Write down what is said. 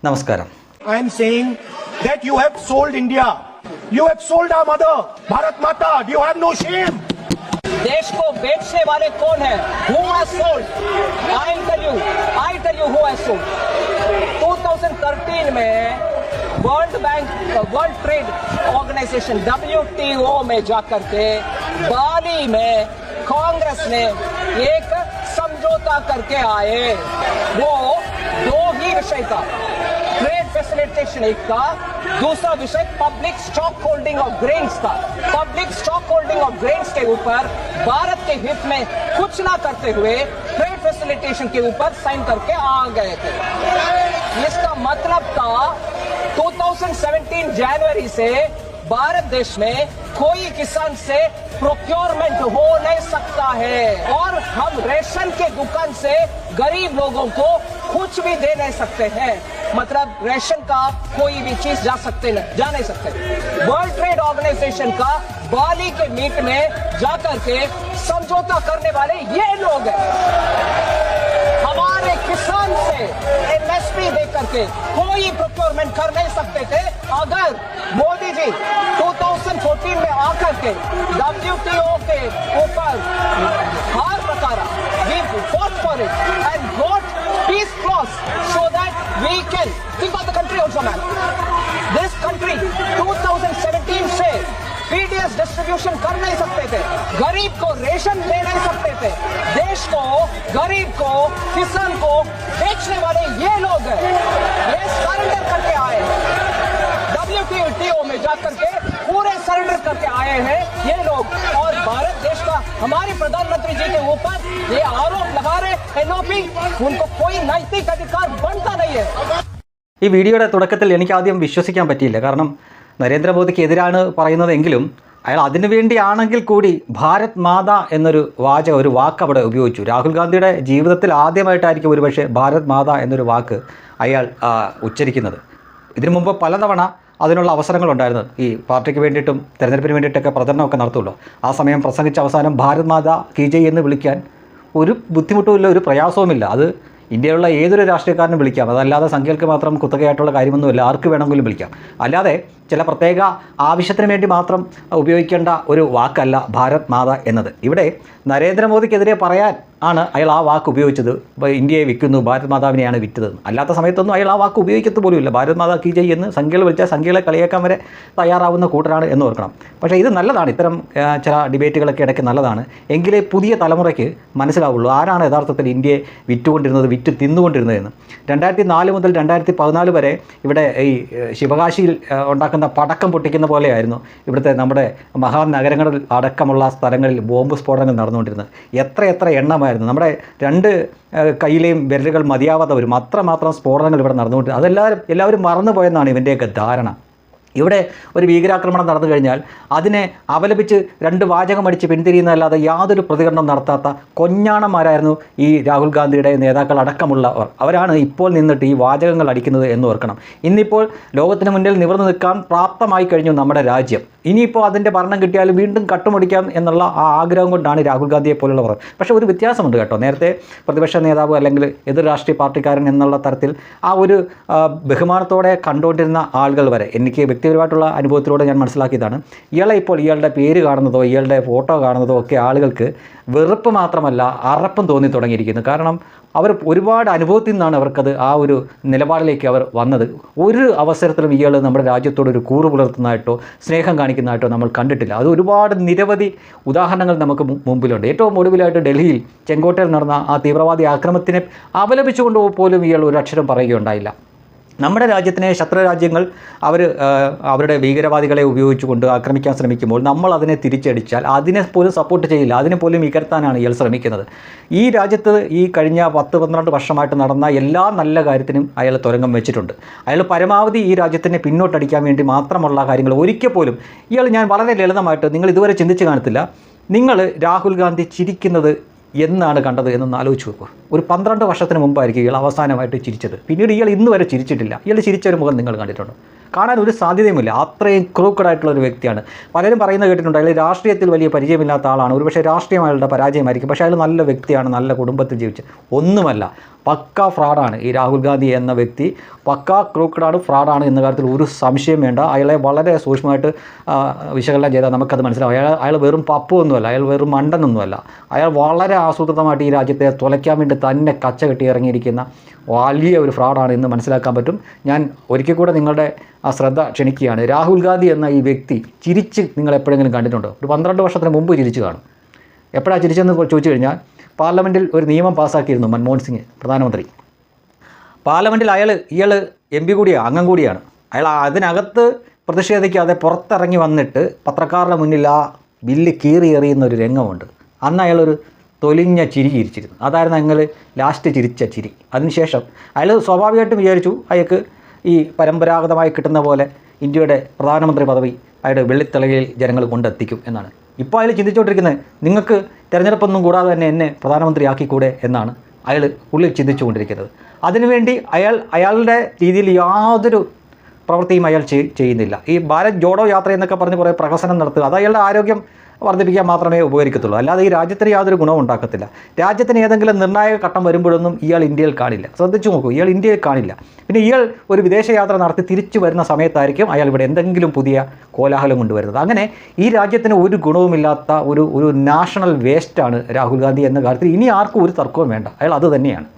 നമസ്കാരം. I am saying that you have sold India. You have sold our mother, Bharat Mata. Do you have no shame? देश को बेचने वाले कौन है? Who has sold? I tell you who has sold. 2013 में World Bank, World Trade Organization WTO में जाकर के बाली में कांग्रेस ने एक समझौता करके आए. वो दो ही विषय का, ट्रेड फैसिलिटेशन एक का, दूसरा विषय public stock holding of grains का. Public stock holding of grains के ऊपर भारत के हित में कुछ ना करते हुए ट्रेड फैसिलिटेशन के ऊपर साइन करके आ गए थे. इसका मतलब था 2017 जनवरी से भारत देश में कोई किसान से प्रोक्योरमेंट हो नहीं सकता है और हम रेशन के दुकान से गरीब लोगों को कुछ भी दे नहीं सकते हैं. मतलब रेशन का कोई भी चीज जा नहीं सकते. वर्ल्ड ट्रेड ऑर्गेनाइजेशन का बाली के मीट में जाकर के समझौता करने वाले ये लोग हैं. हमारे किसान से MSP देकर के कोई प्रोक्योरमेंट कर नहीं सकते थे. अगर मोदी जी 2014 में आकर के WTO के ऊपर हार प्रकारा, we fought for it and got peace clause so that we can think of the country also, man. This country 2017 से PDS डिस्ट्रीब्यूशन कर नहीं सकते थे, गरीब को रेशन दे नहीं सकते थे. देश को, गरीब को, किसान को बेचने वाले ये लोग हैं. ये सरेंडर करके आए हैं WTO में जाकर के, पूरे सरेंडर करके आए हैं ये लोग. और भारत देश का हमारे प्रधानमंत्री जी के ऊपर ये आरोप लगा रहे NOP, उनको कोई नैतिक अधिकार बनता नहीं है. ഈ വീഡിയോയുടെ തുടക്കത്തിൽ എനിക്ക് ആദ്യം വിശ്വസിക്കാൻ പറ്റിയില്ല. കാരണം നരേന്ദ്രമോദിക്ക് എതിരാണ് പറയുന്നതെങ്കിലും അയാൾ അതിനുവേണ്ടിയാണെങ്കിൽ കൂടി ഭാരത് മാതാ എന്നൊരു വാക്ക് അവിടെ ഉപയോഗിച്ചു. രാഹുൽ ഗാന്ധിയുടെ ജീവിതത്തിൽ ആദ്യമായിട്ടായിരിക്കും ഒരുപക്ഷെ ഭാരത് മാതാ എന്നൊരു വാക്ക് അയാൾ ഉച്ചരിക്കുന്നത്. ഇതിനു മുമ്പ് പലതവണ അതിനുള്ള അവസരങ്ങളുണ്ടായിരുന്നു. ഈ പാർട്ടിക്ക് വേണ്ടിയിട്ടും തെരഞ്ഞെടുപ്പിന് വേണ്ടിയിട്ടൊക്കെ പ്രചരണമൊക്കെ നടത്തുമല്ലോ. ആ സമയം പ്രസംഗിച്ച അവസാനം ഭാരത് മാതാ കി ജയ് എന്ന് വിളിക്കാൻ ഒരു ബുദ്ധിമുട്ടുമില്ല, ഒരു പ്രയാസവുമില്ല. അത് ഇന്ത്യയിലുള്ള ഏതൊരു രാഷ്ട്രീയക്കാരനും വിളിക്കാം. അതല്ലാതെ സംഖ്യകൾക്ക് മാത്രം കുത്തകയായിട്ടുള്ള കാര്യമൊന്നുമില്ല, ആർക്ക് വേണമെങ്കിലും വിളിക്കാം. അല്ലാതെ ചില പ്രത്യേക ആവശ്യത്തിന് വേണ്ടി മാത്രം ഉപയോഗിക്കേണ്ട ഒരു വാക്കല്ല ഭാരത് മാതാ എന്നത്. ഇവിടെ നരേന്ദ്രമോദിക്കെതിരെ പറയാൻ ആണ് അയാൾ ആ വാക്ക് ഉപയോഗിച്ചത്. ഇന്ത്യയെ വിൽക്കുന്നു, ഭാരത് മാതാവിനെയാണ് വിറ്റതെന്ന്. അല്ലാത്ത സമയത്തൊന്നും അയാൾ ആ വാക്ക് ഉപയോഗിക്കത്ത് പോലുമില്ല. ഭാരത് മാതാ കി ജയ് എന്ന് സംഖ്യകൾ വിളിച്ചാൽ സംഖ്യകളെ കളിയാക്കാൻ വരെ തയ്യാറാവുന്ന കൂട്ടരാണ് എന്ന് ഓർക്കണം. പക്ഷേ ഇത് നല്ലതാണ്, ഇത്തരം ചില ഡിബേറ്റുകളൊക്കെ ഇടയ്ക്ക് നല്ലതാണ്. എങ്കിലേ പുതിയ തലമുറയ്ക്ക് മനസ്സിലാവുള്ളൂ ആരാണ് യഥാർത്ഥത്തിൽ ഇന്ത്യയെ വിറ്റുകൊണ്ടിരുന്നത്, വിറ്റ് തിന്നുകൊണ്ടിരുന്നതെന്ന്. 2004 മുതൽ 2014 വരെ ഇവിടെ ഈ ശിവകാശിയിൽ ഉണ്ടാക്കുന്ന പടക്കം പൊട്ടിക്കുന്ന പോലെയായിരുന്നു ഇവിടുത്തെ നമ്മുടെ മഹാനഗരങ്ങളിൽ അടക്കമുള്ള സ്ഥലങ്ങളിൽ ബോംബ് സ്ഫോടനങ്ങൾ നടന്നുകൊണ്ടിരുന്നത്. എത്ര എണ്ണമായിരുന്നു. നമ്മുടെ രണ്ട് കയ്യിലെയും വിരലുകൾ മതിയാവാതെ വരും അത്രമാത്രം സ്ഫോടനങ്ങൾ ഇവിടെ നടന്നുകൊണ്ടിരുന്നത്. എല്ലാവരും മറന്നുപോയെന്നാണ് ഇവൻ്റെയൊക്കെ ധാരണ. ഇവിടെ ഒരു ഭീകരാക്രമണം നടന്നു കഴിഞ്ഞാൽ അതിനെ അപലപിച്ച് രണ്ട് വാചകം അടിച്ച് പിന്തിരിയുന്നതല്ലാതെ യാതൊരു പ്രതികരണം നടത്താത്ത കൊഞ്ഞാണന്മാരായിരുന്നു ഈ രാഹുൽ ഗാന്ധിയുടെ നേതാക്കൾ അടക്കമുള്ളവർ. അവരാണ് ഇപ്പോൾ നിന്നിട്ട് ഈ വാചകങ്ങൾ അടിക്കുന്നത് എന്ന് ഓർക്കണം. ഇന്നിപ്പോൾ ലോകത്തിന് മുന്നിൽ നിവർന്നു നിൽക്കാൻ പ്രാപ്തമായി കഴിഞ്ഞു നമ്മുടെ രാജ്യം. ഇനിയിപ്പോൾ അതിൻ്റെ ഭരണം കിട്ടിയാലും വീണ്ടും കട്ടുമുടിക്കാം എന്നുള്ള ആ ആഗ്രഹം കൊണ്ടാണ് രാഹുൽ ഗാന്ധിയെ പോലുള്ളവർ. പക്ഷേ ഒരു വ്യത്യാസമുണ്ട് കേട്ടോ. നേരത്തെ പ്രതിപക്ഷ നേതാവ് അല്ലെങ്കിൽ എതിർ രാഷ്ട്രീയ പാർട്ടിക്കാരൻ എന്നുള്ള തരത്തിൽ ആ ഒരു ബഹുമാനത്തോടെ കണ്ടുകൊണ്ടിരുന്ന ആളുകൾ വരെ എനിക്ക് വ്യക്തിപരമായിട്ടുള്ള അനുഭവത്തിലൂടെ ഞാൻ മനസ്സിലാക്കിയതാണ്. ഇയാളെ ഇപ്പോൾ ഇയാളുടെ പേര് കാണുന്നതോ ഇയാളുടെ ഫോട്ടോ കാണുന്നതോ ഒക്കെ ആളുകൾക്ക് വെറുപ്പ് മാത്രമല്ല അറപ്പും തോന്നി തുടങ്ങിയിരിക്കുന്നു. കാരണം അവർ ഒരുപാട് അനുഭവത്തിൽ നിന്നാണ് അവർക്കത് ആ ഒരു നിലപാടിലേക്ക് അവർ വന്നത്. ഒരു അവസരത്തിലും ഇയാൾ നമ്മുടെ രാജ്യത്തോട് ഒരു കൂറ് പുലർത്തുന്നതായിട്ടോ സ്നേഹം കാണിക്കുന്നതായിട്ടോ നമ്മൾ കണ്ടിട്ടില്ല. അത് ഒരുപാട് നിരവധി ഉദാഹരണങ്ങൾ നമുക്ക് മുമ്പിലുണ്ട്. ഏറ്റവും ഒടുവിലായിട്ട് ഡൽഹിയിൽ ചെങ്കോട്ടയിൽ നടന്ന ആ തീവ്രവാദി ആക്രമണത്തിനെ അപലപിച്ചുകൊണ്ട് പോലും ഇയാൾ ഒരു അക്ഷരം പറയുകയുണ്ടായില്ല. നമ്മുടെ രാജ്യത്തിനെ ശത്രു രാജ്യങ്ങൾ അവരുടെ ഭീകരവാദികളെ ഉപയോഗിച്ചുകൊണ്ട് ആക്രമിക്കാൻ ശ്രമിക്കുമ്പോൾ നമ്മൾ അതിനെ തിരിച്ചടിച്ചാൽ അതിനെ പോലും സപ്പോർട്ട് ചെയ്യില്ല, അതിനെ പോലും ഇകഴ്ത്താനാണ് ഇയാൾ ശ്രമിക്കുന്നത്. ഈ രാജ്യത്ത് ഈ കഴിഞ്ഞ 10-12 വർഷമായിട്ട് നടന്ന എല്ലാ നല്ല കാര്യത്തിനും അയാൾ തുരങ്കം വെച്ചിട്ടുണ്ട്. അയാൾ പരമാവധി ഈ രാജ്യത്തിനെ പിന്നോട്ടടിക്കാൻ വേണ്ടി മാത്രമുള്ള കാര്യങ്ങൾ ഒരിക്കൽ പോലും ഞാൻ വളരെ ലളിതമായിട്ട്, നിങ്ങൾ ഇതുവരെ ചിന്തിച്ച് കാണത്തില്ല, നിങ്ങൾ രാഹുൽ ഗാന്ധി ചിരിക്കുന്നത് എന്നാണ് കണ്ടത് എന്നൊന്ന് ആലോചിച്ച് നോക്കുക. ഒരു 12 വർഷത്തിന് മുമ്പായിരിക്കും ഇയാൾ അവസാനമായിട്ട് ചിരിച്ചത്. പിന്നീട് ഇയാൾ ഇന്ന് വരെ ചിരിച്ചിട്ടില്ല. ഇയാൾ ചിരിച്ചൊരു മുഖം നിങ്ങൾ കണ്ടിട്ടുണ്ടോ? കാണാൻ ഒരു സാധ്യതയുമില്ല. അത്രയും ക്രൂക്കഡായിട്ടുള്ള ഒരു വ്യക്തിയാണ്. പലരും പറയുന്നത് കേട്ടിട്ടുണ്ട് അയാൾ രാഷ്ട്രീയത്തിൽ വലിയ പരിചയമില്ലാത്ത ആളാണ്, ഒരുപക്ഷെ രാഷ്ട്രീയം അയാളുടെ പരാജയമായിരിക്കും, പക്ഷേ അയാൾ നല്ല വ്യക്തിയാണ്, നല്ല കുടുംബത്തിൽ ജീവിച്ച് ഒന്നുമല്ല. പക്ക ഫ്രോഡാണ് ഈ രാഹുൽ ഗാന്ധി എന്ന വ്യക്തി. പക്ക ക്രൂക്കഡാണ്, ഫ്രോഡാണ് എന്ന കാര്യത്തിൽ ഒരു സംശയം വേണ്ട. അയാളെ വളരെ സൂക്ഷ്മമായിട്ട് വിശകലനം ചെയ്താൽ നമുക്കത് മനസ്സിലാവും. അയാൾ വെറും പപ്പുമൊന്നുമല്ല, അയാൾ വെറും മണ്ടനൊന്നുമല്ല. അയാൾ വളരെ ആസൂത്രിതമായിട്ട് ഈ രാജ്യത്തെ തുലയ്ക്കാൻ വേണ്ടി തന്നെ കച്ച കെട്ടി ഇറങ്ങിയിരിക്കുന്ന വലിയ ഒരു ഫ്രോഡാണ് എന്ന് മനസ്സിലാക്കാൻ പറ്റും. ഞാൻ ഒരിക്കൽ കൂടെ നിങ്ങളുടെ ആ ശ്രദ്ധ ക്ഷണിക്കുകയാണ്. രാഹുൽ ഗാന്ധി എന്ന ഈ വ്യക്തി ചിരിച്ച് നിങ്ങൾ എപ്പോഴെങ്കിലും കണ്ടിട്ടുണ്ടോ? ഒരു 12 വർഷത്തിന് മുമ്പ് ചിരിച്ച് കാണും. എപ്പോഴാണ് ചിരിച്ചെന്ന് ചോദിച്ചു കഴിഞ്ഞാൽ, പാർലമെൻറ്റിൽ ഒരു നിയമം പാസ്സാക്കിയിരുന്നു മൻമോഹൻ സിംഗ് പ്രധാനമന്ത്രി. പാർലമെൻറ്റിൽ ഇയാൾ MP കൂടിയാണ്, അംഗം കൂടിയാണ്. അയാൾ അതിനകത്ത് പ്രതിഷേധിക്കാതെ പുറത്തിറങ്ങി വന്നിട്ട് പത്രക്കാരുടെ മുന്നിൽ ആ ബില്ല് കീറി എറിയുന്ന ഒരു രംഗമുണ്ട്. അന്ന് അയാളൊരു തൊലിഞ്ഞ ചിരി ചിരിച്ചിരുന്നു. അതായിരുന്നു ഞങ്ങൾ ലാസ്റ്റ് ചിരിച്ച ചിരി. അതിനുശേഷം അയാൾ സ്വാഭാവികമായിട്ടും വിചാരിച്ചു അയാൾക്ക് ഈ പരമ്പരാഗതമായി കിട്ടുന്ന പോലെ ഇന്ത്യയുടെ പ്രധാനമന്ത്രി പദവി അയാളുടെ വെള്ളിത്തിളയിൽ ജനങ്ങൾ കൊണ്ടെത്തിക്കും എന്നാണ്. ഇപ്പോൾ അയാൾ ചിന്തിച്ചുകൊണ്ടിരിക്കുന്നത്, നിങ്ങൾക്ക് തിരഞ്ഞെടുപ്പൊന്നും കൂടാതെ തന്നെ എന്നെ പ്രധാനമന്ത്രിയാക്കിക്കൂടെ എന്നാണ് അയാൾ ഉള്ളിൽ ചിന്തിച്ചുകൊണ്ടിരിക്കുന്നത്. അതിനുവേണ്ടി അയാളുടെ രീതിയിൽ യാതൊരു പ്രവൃത്തിയും അയാൾ ചെയ്യുന്നില്ല. ഈ ഭാരത് ജോഡോ യാത്ര എന്നൊക്കെ പറഞ്ഞ് കുറേ പ്രഹസനം നടത്തുക, അത് അയാളുടെ ആരോഗ്യം വർദ്ധിപ്പിക്കാൻ മാത്രമേ ഉപകരിക്കത്തുള്ളൂ. അല്ലാതെ ഈ രാജ്യത്തിന് യാതൊരു ഗുണവും ഉണ്ടാക്കത്തില്ല. രാജ്യത്തിന് ഏതെങ്കിലും നിർണായക ഘട്ടം വരുമ്പോഴൊന്നും ഇയാൾ ഇന്ത്യയിൽ കാണില്ല. ശ്രദ്ധിച്ചു നോക്കൂ, ഇയാൾ ഇന്ത്യയിൽ കാണില്ല. പിന്നെ ഇയാൾ ഒരു വിദേശയാത്ര നടത്തി തിരിച്ചു വരുന്ന സമയത്തായിരിക്കും അയാൾ ഇവിടെ എന്തെങ്കിലും പുതിയ കോലാഹലം കൊണ്ടുവരുന്നത്. അങ്ങനെ ഈ രാജ്യത്തിന് ഒരു ഗുണവുമില്ലാത്ത ഒരു നാഷണൽ വേസ്റ്റാണ് രാഹുൽ ഗാന്ധി എന്ന കാര്യത്തിൽ ഇനി ആർക്കും ഒരു തർക്കവും വേണ്ട. അയാൾ അത് തന്നെയാണ്.